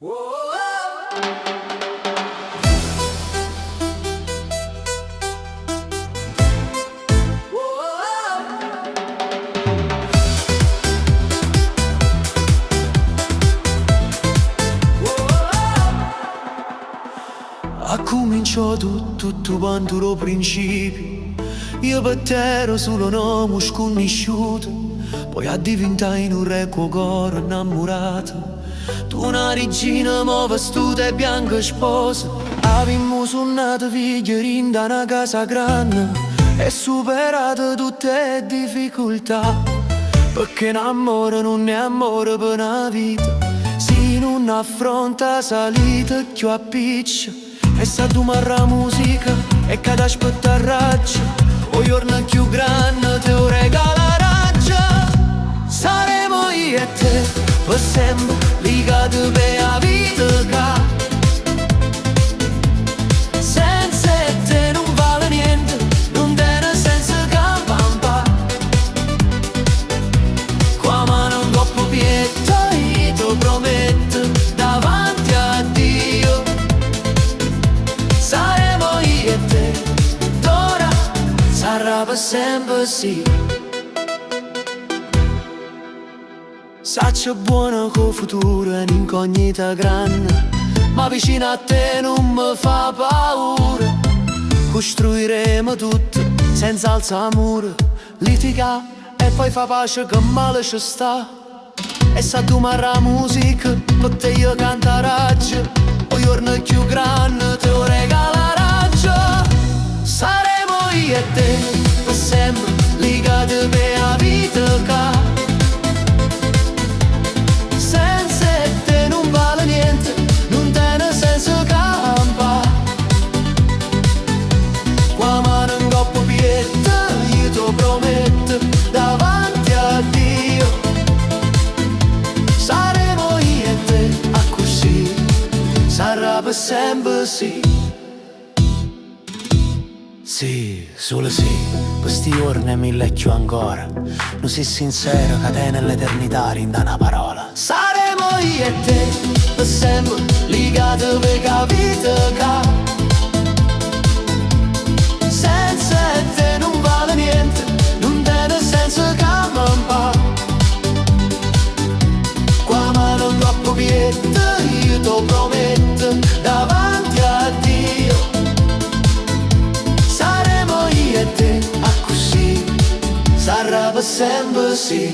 Ha cominciato tutto quanto lo principio. Io per te ero solo un uomo sconosciuto, poi a diventare in un requo cuore innamorato. Tu una regina mo vestuta e bianca sposa. Avemmo sonnato figli da una casa grande e superato tutte le difficoltà, perché un amore non è amore per una vita se non affronta salita più appiccia. E sa tu marra musica e cada aspetta raggia, o giorno più grande te lo regala raggia. Saremo io e te per sempre legati per la vita ca. Senza te non vale niente, non tiene senso campampa. Qua mano un coppo pietto io ti prometto davanti a Dio. Saremo io e te, d'ora sarà per sempre sì. Saccia buona col futuro è un'incognita grande, ma vicino a te non mi fa paura. Costruiremo tutto senza alzare muro, litiga e poi fa pace che male ci sta. E sa tu marra musica, per te io canta raggia, o giorno più grande te lo regala raggia. Saremo io e te per sempre legati per la vita ca. Senza te non vale niente, non tiene senso campa. Qua mano in coppa pietta io ti prometto davanti a Dio. Saremo io e te a così, sarà per sempre sì. Sì, solo sì, questi giorni e mille più ancora. Non sei sincero, cade nell'eternità, rinda una parola. Saremo io e te, per sempre, legati per la vita ca. Senza te non vale niente, non tiene senso campa. Qua mano un troppo pietta, io ti prometto davanti a Dio. Saremo io e te a così, sarà per sempre sì.